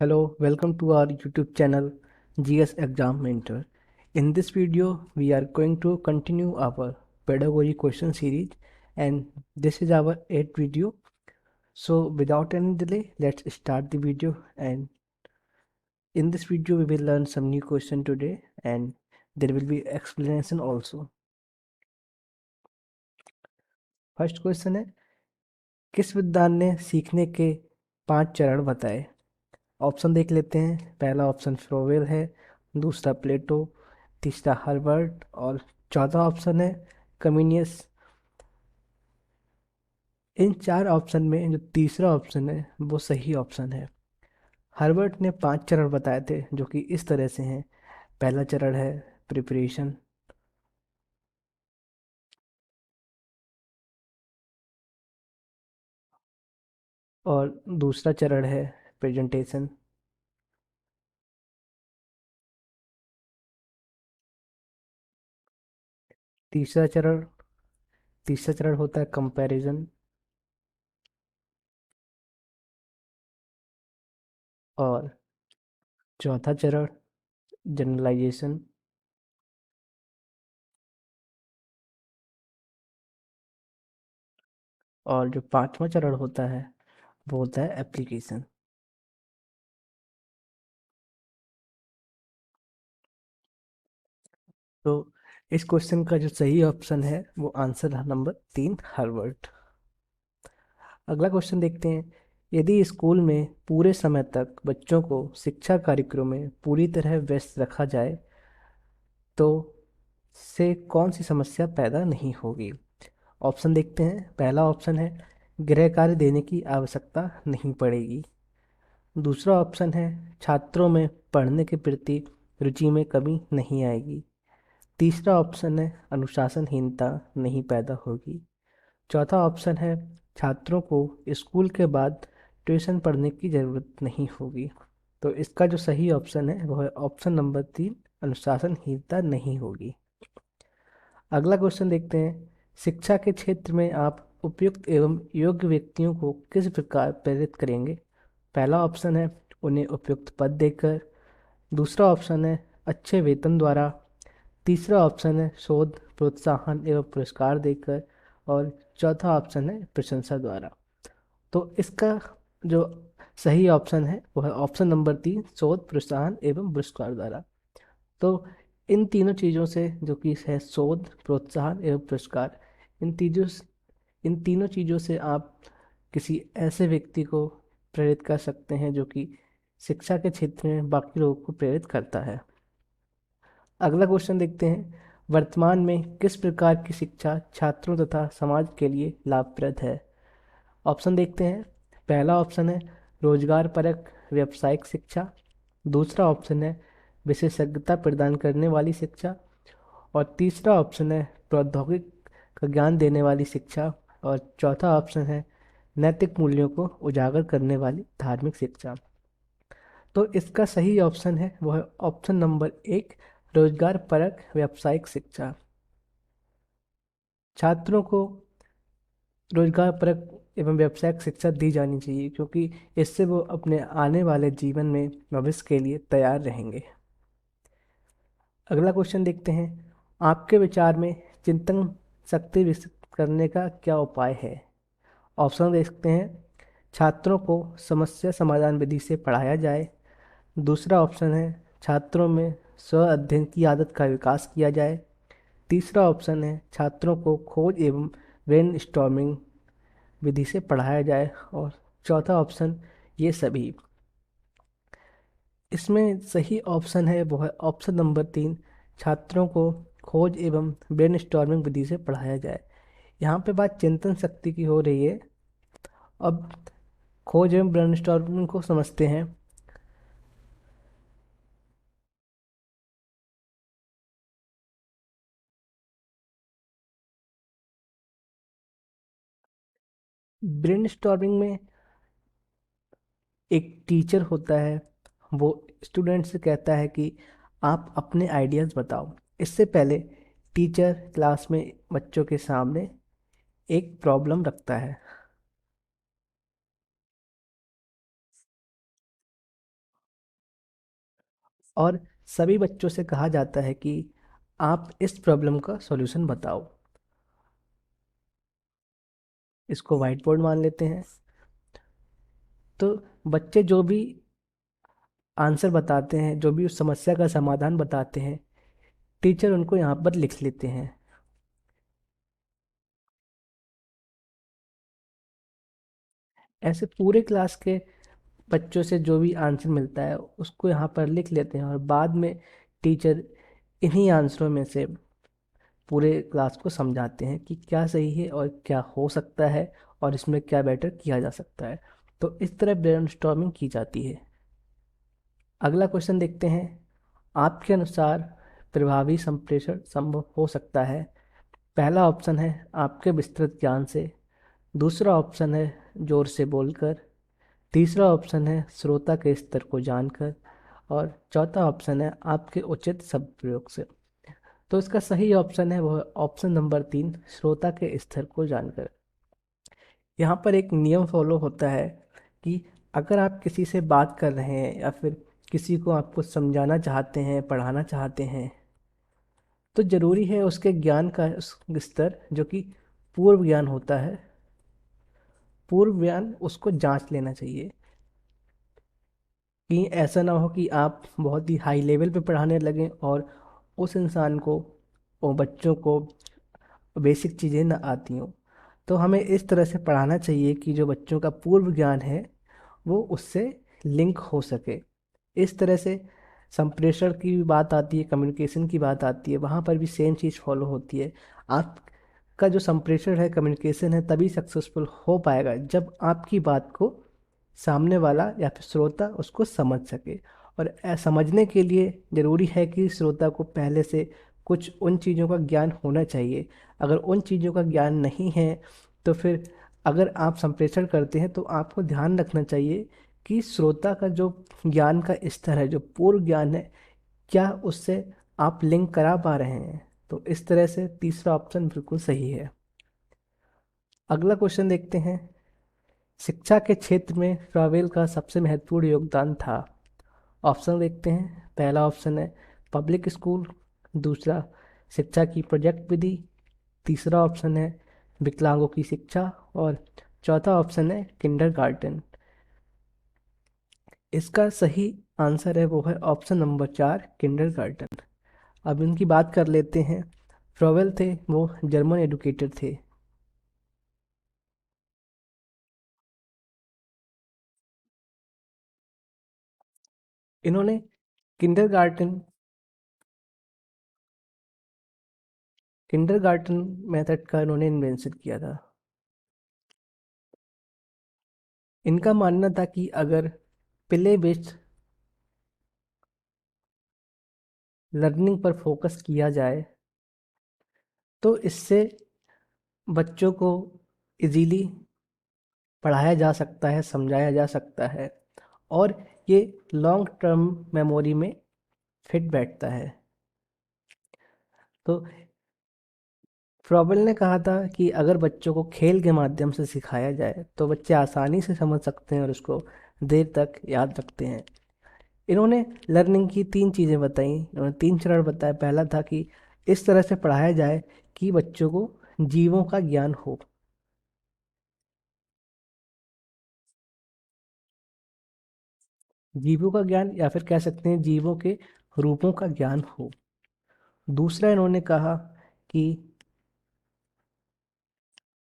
Hello, welcome to our YouTube channel GS Exam Mentor. In this video, we are going to continue our pedagogy question series, and this is our 8th video. So without any delay, let's start the video. And in this video, we will learn some new question today, and there will be explanation also. First question है, किस विद्वान ने सीखने के 5 चरण बताए? Option देख लेते हैं। पहला ऑप्शन फ्रोवेल है, दूसरा प्लेटो, तीसरा हर्बर्ट और चौथा ऑप्शन है कम्युनियस। इन 4 ऑप्शन में जो तीसरा ऑप्शन है वो सही ऑप्शन है। हर्बर्ट ने 5 चरण बताए थे जो कि इस तरह से हैं। पहला चरण है प्रिपरेशन, और दूसरा चरण है प्रेजेंटेशन, तीसरा चरण तीसरा चरण होता है कंपैरिजन, और चौथा चरण जनरलाइजेशन, और जो पांचवा चरण होता है वो होता है एप्लीकेशन। तो इस क्वेश्चन का जो सही ऑप्शन है वो आंसर है नंबर 3 हार्वर्ड। अगला क्वेश्चन देखते हैं, यदि स्कूल में पूरे समय तक बच्चों को शिक्षा कार्यक्रम में पूरी तरह व्यस्त रखा जाए तो से कौन सी समस्या पैदा नहीं होगी? ऑप्शन देखते हैं। पहला ऑप्शन है गृह कार्य देने की आवश्यकता नहीं पड़ेगी। दूसरा ऑप्शन है छात्रों में पढ़ने के प्रति रुचि में कमी नहीं आएगी। तीसरा ऑप्शन है अनुशासनहीनता नहीं पैदा होगी। चौथा ऑप्शन है छात्रों को स्कूल के बाद ट्यूशन पढ़ने की ज़रूरत नहीं होगी। तो इसका जो सही ऑप्शन है वो है ऑप्शन नंबर 3, अनुशासनहीनता नहीं होगी। अगला क्वेश्चन देखते हैं, शिक्षा के क्षेत्र में आप उपयुक्त एवं योग्य व्यक्तियों को किस प्रकार प्रेरित करेंगे? पहला ऑप्शन है उन्हें उपयुक्त पद देकर, दूसरा ऑप्शन है अच्छे वेतन द्वारा, तीसरा ऑप्शन है शोध प्रोत्साहन एवं पुरस्कार देकर, और चौथा ऑप्शन है प्रशंसा द्वारा। तो इसका जो सही ऑप्शन है वो है ऑप्शन नंबर 3, शोध प्रोत्साहन एवं पुरस्कार द्वारा। तो इन तीनों चीज़ों से जो कि है शोध प्रोत्साहन एवं पुरस्कार, इन तीनों चीज़ों से आप किसी ऐसे व्यक्ति को प्रेरित कर सकते हैं जो कि शिक्षा के क्षेत्र में बाकी लोगों को प्रेरित करता है। अगला क्वेश्चन देखते हैं, वर्तमान में किस प्रकार की शिक्षा छात्रों तथा समाज के लिए लाभप्रद है? ऑप्शन देखते हैं। पहला ऑप्शन है रोजगार परक व्यावसायिक शिक्षा, दूसरा ऑप्शन है विशेषज्ञता प्रदान करने वाली शिक्षा, और तीसरा ऑप्शन है प्रौद्योगिक का ज्ञान देने वाली शिक्षा, और चौथा ऑप्शन है नैतिक मूल्यों को उजागर करने वाली धार्मिक शिक्षा। तो इसका सही ऑप्शन है वो है ऑप्शन नंबर 1, रोजगार परक व्यावसायिक शिक्षा। छात्रों को रोजगार परक एवं व्यावसायिक शिक्षा दी जानी चाहिए क्योंकि इससे वो अपने आने वाले जीवन में भविष्य के लिए तैयार रहेंगे। अगला क्वेश्चन देखते हैं, आपके विचार में चिंतन शक्ति विकसित करने का क्या उपाय है? ऑप्शन देखते हैं। छात्रों को समस्या समाधान विधि से पढ़ाया जाए, दूसरा ऑप्शन है छात्रों में स्व अध्ययन की आदत का विकास किया जाए, तीसरा ऑप्शन है छात्रों को खोज एवं ब्रेन स्टॉर्मिंग विधि से पढ़ाया जाए, और चौथा ऑप्शन ये सभी। इसमें सही ऑप्शन है वो है ऑप्शन नंबर 3, छात्रों को खोज एवं ब्रेनस्टॉर्मिंग विधि से पढ़ाया जाए। यहाँ पे बात चिंतन शक्ति की हो रही है। अब खोज एवं ब्रेनस्टॉर्मिंग को समझते हैं। ब्रेनस्टॉर्मिंग में एक टीचर होता है, वो स्टूडेंट से कहता है कि आप अपने आइडियाज़ बताओ। इससे पहले टीचर क्लास में बच्चों के सामने एक प्रॉब्लम रखता है। और सभी बच्चों से कहा जाता है कि आप इस प्रॉब्लम का सॉल्यूशन बताओ। इसको व्हाइट बोर्ड मान लेते हैं। तो बच्चे जो भी आंसर बताते हैं, जो भी उस समस्या का समाधान बताते हैं, टीचर उनको यहाँ पर लिख लेते हैं। ऐसे पूरे क्लास के बच्चों से जो भी आंसर मिलता है उसको यहाँ पर लिख लेते हैं, और बाद में टीचर इन्हीं आंसरों में से पूरे क्लास को समझाते हैं कि क्या सही है और क्या हो सकता है, और इसमें क्या बेटर किया जा सकता है। तो इस तरह ब्रेनस्टॉर्मिंग की जाती है। अगला क्वेश्चन देखते हैं। आपके अनुसार प्रभावी संप्रेषण संभव हो सकता है? पहला ऑप्शन है आपके विस्तृत ज्ञान से, दूसरा ऑप्शन है जोर से बोलकर, तीसरा ऑप्शन है श्रोता के स्तर को जानकर, और चौथा ऑप्शन है आपके उचित शब्द प्रयोग से। तो इसका सही ऑप्शन है वह ऑप्शन नंबर 3, श्रोता के स्तर को जानकर। यहाँ पर एक नियम फॉलो होता है कि अगर आप किसी से बात कर रहे हैं या फिर किसी को आप कुछ समझाना चाहते हैं, पढ़ाना चाहते हैं, तो ज़रूरी है उसके ज्ञान का स्तर, जो कि पूर्व ज्ञान होता है, पूर्व ज्ञान उसको जांच लेना चाहिए। कि ऐसा ना हो कि आप बहुत ही हाई लेवल पे पढ़ाने लगें और उस इंसान को और बच्चों को बेसिक चीज़ें ना आती हों। तो हमें इस तरह से पढ़ाना चाहिए कि जो बच्चों का पूर्व ज्ञान है वो उससे लिंक हो सके। इस तरह से संप्रेषण की भी बात आती है, कम्युनिकेशन की बात आती है, वहाँ पर भी सेम चीज़ फॉलो होती है। आपका जो संप्रेषण है, कम्युनिकेशन है, तभी सक्सेसफुल हो पाएगा जब आपकी बात को सामने वाला या फिर श्रोता उसको समझ सके। और समझने के लिए ज़रूरी है कि श्रोता को पहले से कुछ उन चीज़ों का ज्ञान होना चाहिए। अगर उन चीज़ों का ज्ञान नहीं है तो फिर अगर आप संप्रेषण करते हैं तो आपको ध्यान रखना चाहिए कि श्रोता का जो ज्ञान का स्तर है, जो पूर्व ज्ञान है, क्या उससे आप लिंक करा पा रहे हैं। तो इस तरह से तीसरा ऑप्शन बिल्कुल सही है। अगला क्वेश्चन देखते हैं। शिक्षा के क्षेत्र में फ्रावेल का सबसे महत्वपूर्ण योगदान था। ऑप्शन देखते हैं। पहला ऑप्शन है पब्लिक स्कूल, दूसरा शिक्षा की प्रोजेक्ट विधि, तीसरा ऑप्शन है विकलांगों की शिक्षा, और चौथा ऑप्शन है किंडरगार्टन। इसका सही आंसर है वो है ऑप्शन नंबर 4, किंडरगार्टन। अब इनकी बात कर लेते हैं। फ्रोवेल थे वो जर्मन एडुकेटर थे। इन्होंने किंडरगार्टन किंडरगार्टन मेथड का इन्होंने इन्वेंशन किया था। इनका मानना था कि अगर प्ले बेस्ड लर्निंग पर फोकस किया जाए तो इससे बच्चों को इजीली पढ़ाया जा सकता है, समझाया जा सकता है, और ये लॉन्ग टर्म मेमोरी में फिट बैठता है। तो फ्रॉबल ने कहा था कि अगर बच्चों को खेल के माध्यम से सिखाया जाए तो बच्चे आसानी से समझ सकते हैं और उसको देर तक याद रखते हैं। इन्होंने लर्निंग की 3 चीज़ें बताई, इन्होंने 3 चरण बताए। पहला था कि इस तरह से पढ़ाया जाए कि बच्चों को जीवों का ज्ञान हो। जीवों का ज्ञान, या फिर कह सकते हैं जीवों के रूपों का ज्ञान हो। दूसरा इन्होंने कहा कि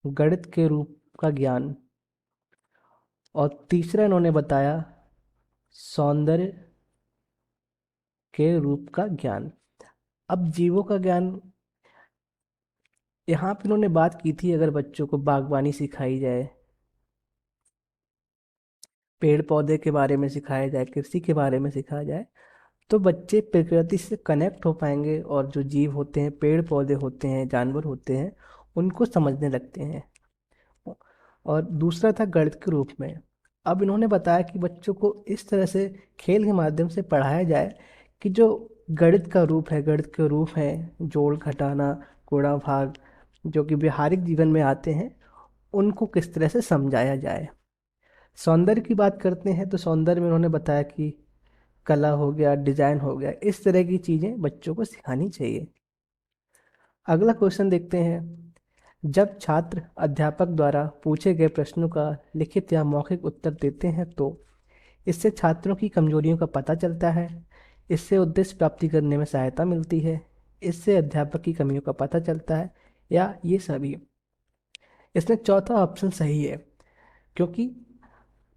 गणित के रूप का ज्ञान, और तीसरा इन्होंने बताया सौंदर्य के रूप का ज्ञान। अब जीवों का ज्ञान, यहाँ पे इन्होंने बात की थी अगर बच्चों को बागवानी सिखाई जाए, पेड़ पौधे के बारे में सिखाया जाए, कृषि के बारे में सिखाया जाए, तो बच्चे प्रकृति से कनेक्ट हो पाएंगे और जो जीव होते हैं, पेड़ पौधे होते हैं, जानवर होते हैं, उनको समझने लगते हैं। और दूसरा था गणित के रूप में। अब इन्होंने बताया कि बच्चों को इस तरह से खेल के माध्यम से पढ़ाया जाए कि जो गणित का रूप है, गणित के रूप है जोड़ घटाना, गुणा भाग, जो कि व्यवहारिक जीवन में आते हैं, उनको किस तरह से समझाया जाए। सौंदर्य की बात करते हैं तो सौंदर्य में उन्होंने बताया कि कला हो गया, डिजाइन हो गया, इस तरह की चीजें बच्चों को सिखानी चाहिए। अगला क्वेश्चन देखते हैं। जब छात्र अध्यापक द्वारा पूछे गए प्रश्नों का लिखित या मौखिक उत्तर देते हैं तो इससे छात्रों की कमजोरियों का पता चलता है, इससे उद्देश्य प्राप्ति करने में सहायता मिलती है, इससे अध्यापक की कमियों का पता चलता है, या ये सभी। इसमें चौथा ऑप्शन सही है, क्योंकि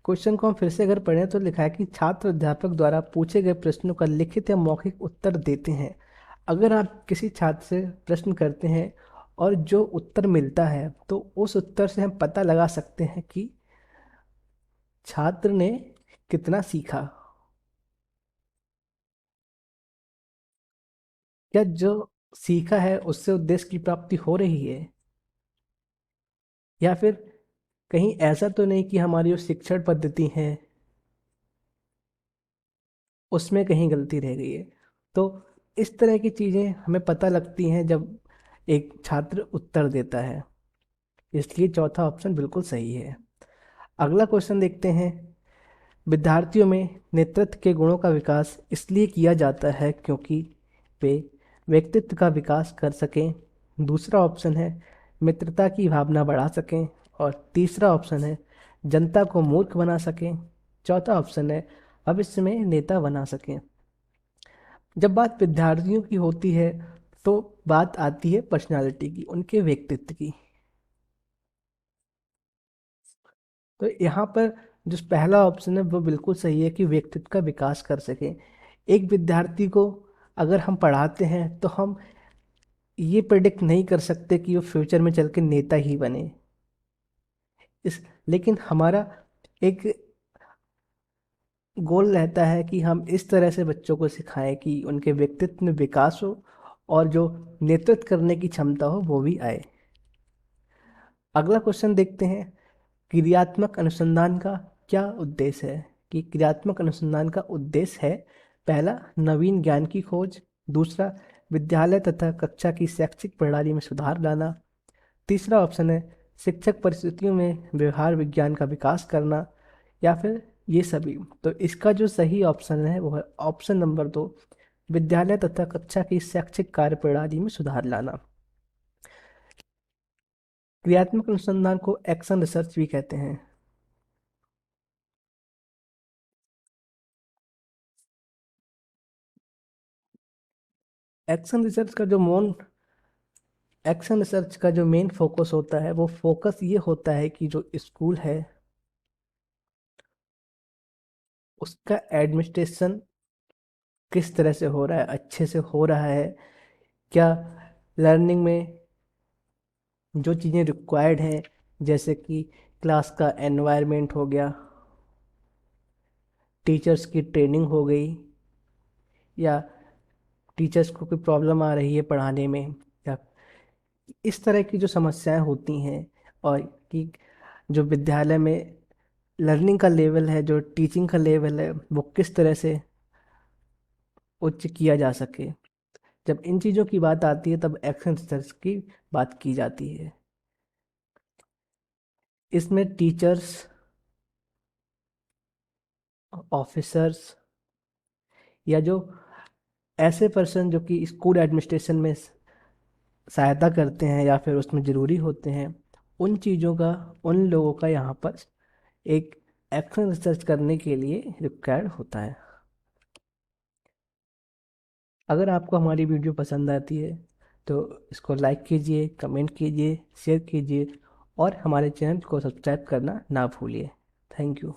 क्वेश्चन को हम फिर से अगर पढ़ें तो लिखा है कि छात्र अध्यापक द्वारा पूछे गए प्रश्नों का लिखित या मौखिक उत्तर देते हैं। अगर आप किसी छात्र से प्रश्न करते हैं और जो उत्तर मिलता है तो उस उत्तर से हम पता लगा सकते हैं कि छात्र ने कितना सीखा। क्या जो सीखा है उससे उद्देश्य की प्राप्ति हो रही है, या फिर कहीं ऐसा तो नहीं कि हमारी जो शिक्षण पद्धति है उसमें कहीं गलती रह गई है। तो इस तरह की चीज़ें हमें पता लगती हैं जब एक छात्र उत्तर देता है, इसलिए चौथा ऑप्शन बिल्कुल सही है। अगला क्वेश्चन देखते हैं। विद्यार्थियों में नेतृत्व के गुणों का विकास इसलिए किया जाता है क्योंकि वे व्यक्तित्व का विकास कर सकें। दूसरा ऑप्शन है मित्रता की भावना बढ़ा सकें। और तीसरा ऑप्शन है जनता को मूर्ख बना सकें। चौथा ऑप्शन है भविष्य में नेता बना सकें। जब बात विद्यार्थियों की होती है तो बात आती है पर्सनालिटी की, उनके व्यक्तित्व की। तो यहाँ पर जो पहला ऑप्शन है वो बिल्कुल सही है कि व्यक्तित्व का विकास कर सके। एक विद्यार्थी को अगर हम पढ़ाते हैं तो हम ये प्रिडिक्ट नहीं कर सकते कि वो फ्यूचर में चल के नेता ही बने। इस लेकिन हमारा एक गोल रहता है कि हम इस तरह से बच्चों को सिखाएं कि उनके व्यक्तित्व में विकास हो और जो नेतृत्व करने की क्षमता हो वो भी आए। अगला क्वेश्चन देखते हैं। क्रियात्मक अनुसंधान का क्या उद्देश्य है? कि क्रियात्मक अनुसंधान का उद्देश्य है, पहला नवीन ज्ञान की खोज, दूसरा विद्यालय तथा कक्षा की शैक्षिक प्रणाली में सुधार लाना, तीसरा ऑप्शन है शिक्षक परिस्थितियों में व्यवहार विज्ञान का विकास करना, या फिर ये सभी। तो इसका जो सही ऑप्शन है वो है ऑप्शन नंबर 2, विद्यालय तथा कक्षा की शैक्षिक कार्य प्रणाली में सुधार लाना। क्रियात्मक अनुसंधान को एक्शन रिसर्च भी कहते हैं। एक्शन रिसर्च का जो मोन एक्शन रिसर्च का जो मेन फोकस होता है वो फोकस ये होता है कि जो स्कूल है उसका एडमिनिस्ट्रेशन किस तरह से हो रहा है, अच्छे से हो रहा है क्या, लर्निंग में जो चीज़ें रिक्वायर्ड हैं जैसे कि क्लास का एनवायरनमेंट हो गया, टीचर्स की ट्रेनिंग हो गई, या टीचर्स को कोई प्रॉब्लम आ रही है पढ़ाने में, या इस तरह की जो समस्याएं होती हैं, और कि जो विद्यालय में लर्निंग का लेवल है, जो टीचिंग का लेवल है वो किस तरह से उच्च किया जा सके। जब इन चीज़ों की बात आती है तब एक्शन रिसर्च की बात की जाती है। इसमें टीचर्स, ऑफिसर्स, या जो ऐसे पर्सन जो कि स्कूल एडमिनिस्ट्रेशन में सहायता करते हैं या फिर उसमें ज़रूरी होते हैं, उन चीज़ों का, उन लोगों का यहाँ पर एक एक्शन रिसर्च करने के लिए रिक्वायर्ड होता है। अगर आपको हमारी वीडियो पसंद आती है तो इसको लाइक कीजिए, कमेंट कीजिए, शेयर कीजिए और हमारे चैनल को सब्सक्राइब करना ना भूलिए। Thank you.